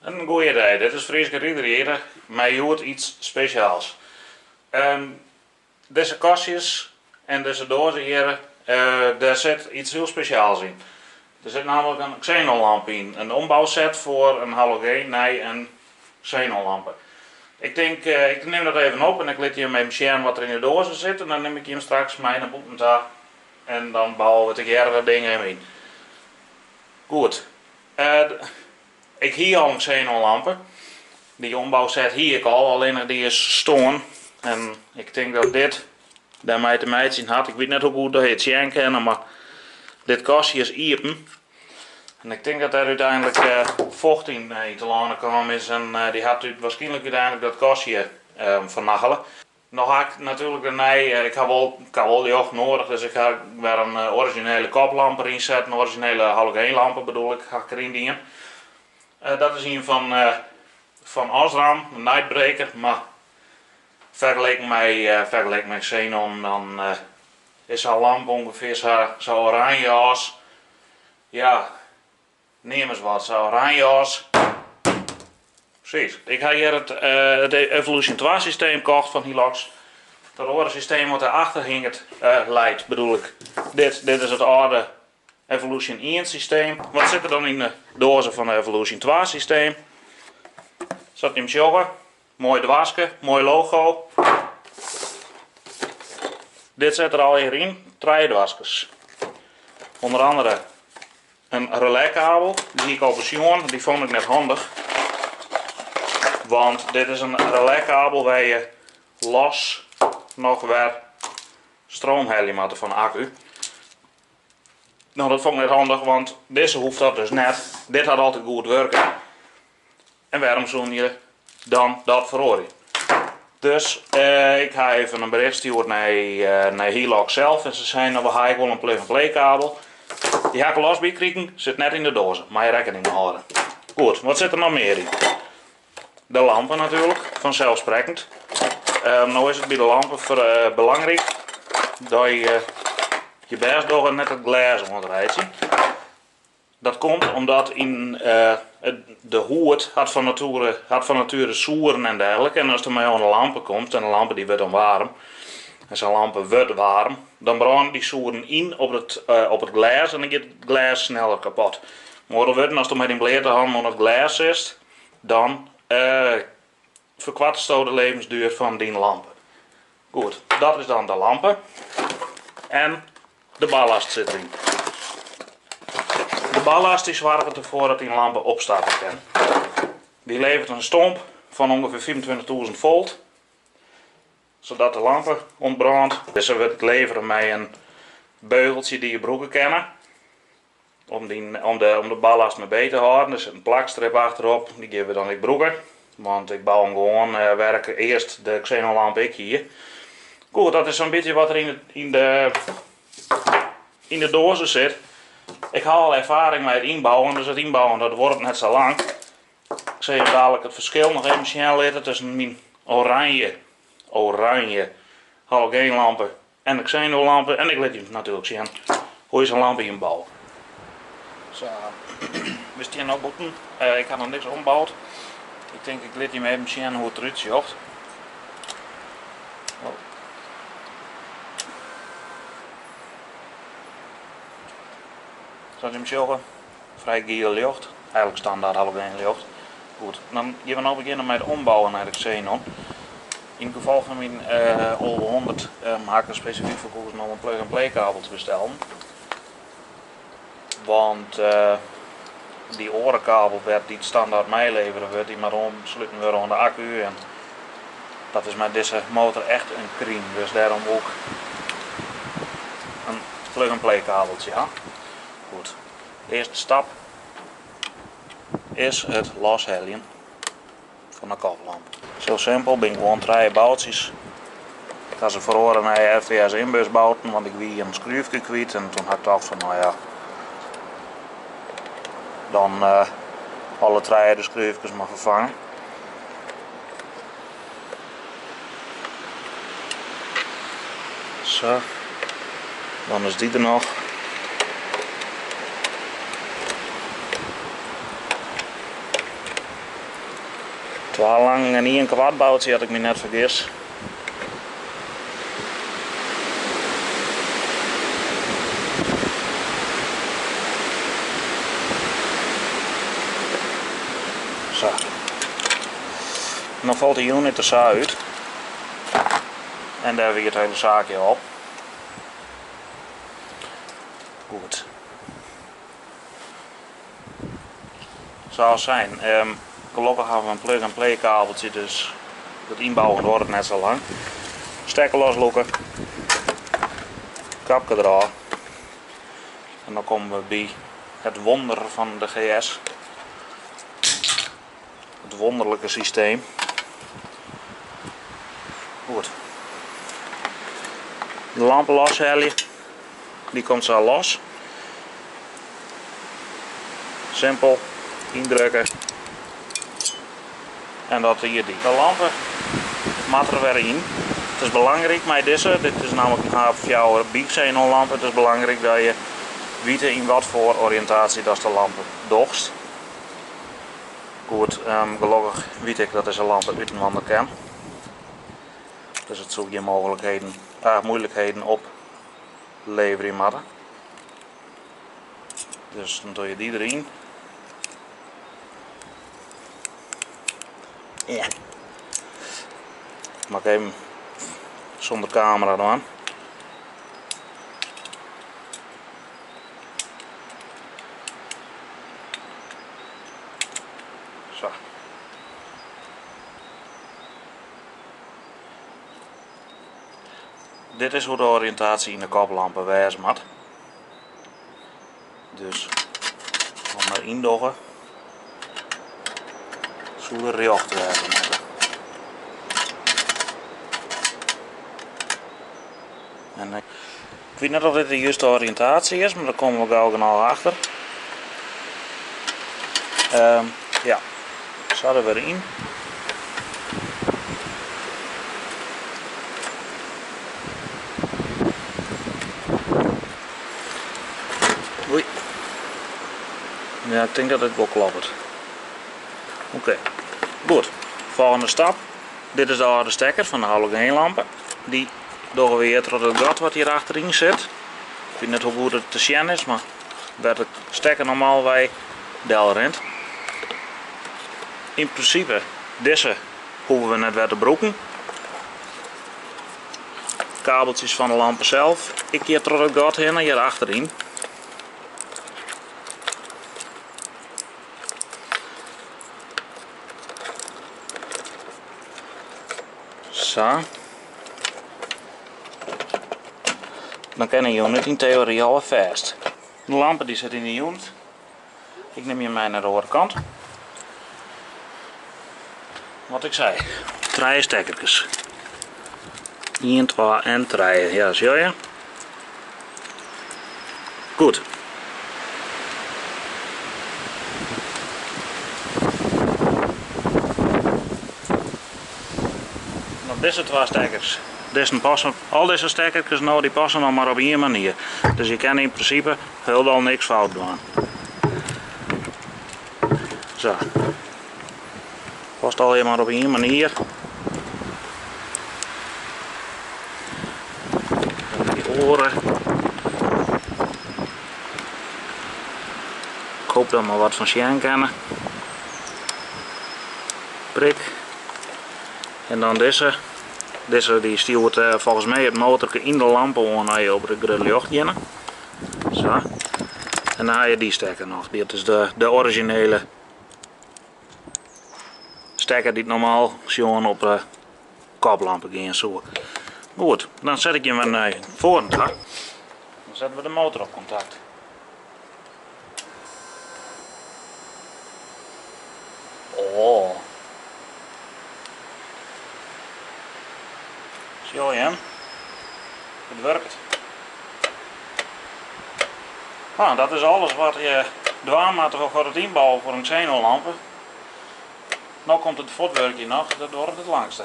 Een goeie dag, dit is Frieske Riederieder, mij hoort iets speciaals. Deze kastjes en deze dozen hier, daar zit iets heel speciaals in. Er zit namelijk een xenonlamp in, een ombouwset voor een halogeen, nee, een xenonlampen. Ik denk, ik neem dat even op en ik laat je met mijn wat er in de dozen zit en dan neem ik hem straks mee naar boven en dan bouwen we de dingen in. Goed. Ik hier al een xenonlampen. Die ombouwset hier ik al, alleen die is stoorn. En ik denk dat dit daarmee te meid zien had. Ik weet net hoe goed dat je het zien kennen, maar dit kastje is iepen. En ik denk dat er uiteindelijk vocht in te landen gekomen is en die had waarschijnlijk uiteindelijk dat kastje vernachelen. Nog had ik natuurlijk ik had wel die oog nodig, dus ik ga weer een originele koplamp erin zetten, een originele halogeenlampen bedoel ik, ga ik erin dienen. Dat is een van Osram, een Nightbreaker, maar vergeleken met Xenon, dan is haar lamp ongeveer zo oranje als, ja, neem eens wat, zo oranje als. Precies. Ik heb hier het Evolution 2 systeem gekocht van Hilux. Dat oude systeem wat erachter hing, het leidt bedoel ik. Dit is het oude Evolution 1 systeem. Wat zit er dan in de dozen van het Evolution 2 systeem? Zat je hem sjoggen? Mooi dwarsje, mooi logo. Dit zit er al in, 3 dwarsjes. Onder andere een relaiskabel, die zie ik al bezien, die vond ik net handig. Want dit is een relaiskabel waar je los nog weer stroom halen van de accu. Nou, dat vond ik net handig, want deze hoeft dat dus net. Dit had altijd goed werken. En waarom zou je dan dat verhoren? Dus ik ga even een bericht sturen naar Hilux zelf. En ze zijn dat we wel een plug-and-play kabel. Die ga ik los bij krijgen, zit net in de dozen. Maar je rekening mee houden. Goed, wat zit er nog meer in? De lampen natuurlijk, vanzelfsprekend. Nou is het bij de lampen belangrijk dat je best door net het glas onderuit ziet. Dat komt omdat in de hoed had van nature soeren en dergelijke. En als er maar aan de lampen komt, en de lampen die wordt dan warm, en zo'n lampen wordt warm, dan branden die soeren in op het glas en dan gaat het glas sneller kapot. Maar als er met een bladehand aan het glas is, dan verkwart de levensduur van die lampen. Goed, dat is dan de lampen. En de ballast zit erin. De ballast die zorgt ervoor dat die lampen opstarten kan. Die levert een stomp van ongeveer 25.000 volt. Zodat de lampen ontbrandt. Dus ze wordt leveren met een beugeltje die je broeken kennen. Om de ballast mee bij te houden. Er zit een plakstrip achterop. Die geven we dan in broeken. Want ik bouw hem gewoon werken eerst de xenonlamp ik hier. Goed, dat is zo'n beetje wat er in de dozen zit. Ik haal al ervaring met het inbouwen, dus het inbouwen dat wordt net zo lang. Ik zal je dadelijk het verschil nog even snel laten tussen mijn oranje halogeenlampen en de xenonlampen. En ik laat je natuurlijk zien hoe je zo'n lamp inbouwt. Zo, we staan nou boeten. Ik heb nog niks ombouwd. Ik denk ik laat je me even zien hoe het eruit ziet. Zoals je hem ziet, vrij geel licht, eigenlijk standaard halogeen licht. Goed, dan gaan we nou beginnen met ombouwen naar de xenon. In het geval van mijn Olde 100 heb ik er specifiek voor gekozen om een plug-and-play kabel te bestellen. Want die orenkabel werd die standaard meeleveren wordt, die maar omsluiten worden aan de accu. En dat is met deze motor echt een crème, dus daarom ook een plug-and-play kabeltje. Ja? Goed, de eerste stap is het loshellen van de koplamp. Zo simpel, ben ik gewoon 3 boutjes. Ik had ze verhoren naar RTS inbus bouten, want ik wie een schroefje kwijt en toen had ik gedacht van nou ja, dan alle 3 de schroefjes maar vervangen. Zo, dan is die er nog. 2 lang en 1 kwartboutje had ik me net vergis. Zo. Dan valt de unit er zo uit. En daar weer het hele zaakje op. Goed. Zoals zijn. Gelukkig hebben we een plug-and-play kabeltje, dus het inbouwen wordt net zo lang. Stekker losloeken. Kapje eraf. En dan komen we bij het wonder van de GS. Het wonderlijke systeem. Goed. De lampen loshalen. Die komt zo los. Simpel. Indrukken. En dat hier die. De lampen matten er weer in. Het is belangrijk met deze. Dit is namelijk een HF4 biekxenon lamp. Het is belangrijk dat je weet in wat voor oriëntatie dat de lampen doogst. Goed, gelukkig weet ik dat deze lampen uit een ander kan. Dus het zoekt je mogelijkheden, moeilijkheden opleveren in matten. Dus dan doe je die erin. Ja. Ik maak even zonder camera dan. Zo. Dit is hoe de oriëntatie in de koplampen wezen moet. Dus om maar indoggen. Zo de recht wezen moeten. En ik weet niet of dit de juiste oriëntatie is, maar daar komen we gauw genoeg achter. Ja, zat er weer in. Oei. Ja, ik denk dat het wel klopt. Oké, goed. Volgende stap. Dit is de oude stekker van de halogeenlampen. Die doen we weer tot het gat wat hier achterin zit. Ik weet niet hoe goed het te zien is, maar werd de stekker normaal bij del rent. In principe, deze hoeven we net weer te broeken. Kabeltjes van de lampen zelf. Ik hier tot het gat heen en hier achterin. Zo. Dan kan een unit in theorie al vast. De lampen die zitten in de unit. Ik neem je mee naar de andere kant. Wat ik zei. 3 stekkertjes. 1, 2 en 3. Ja, zie je? Goed. Nou, deze 2 stekkers. Al deze stekkertjes nou, die passen nog maar op 1 manier. Dus je kan in principe helemaal niks fout doen. Zo. Past al maar op 1 manier. Die oren. Ik hoop dat we wat van Sjen kennen. Prik. En dan deze. Deze die stuurt volgens mij het motorke in de lampen aan je op de grilljocht. Zo. En dan heb je die stekker nog. Dit is de originele stekker die normaal zien op de koplampen gaan. Zo. Goed, dan zet ik je maar naar voren. Dan zetten we de motor op contact. Oh. Zie je hem? Het werkt. Nou, dat is alles wat je doen moet voor het inbouwen voor een xenonlampen. Nou komt het fotwerkje nog, dat wordt het langste.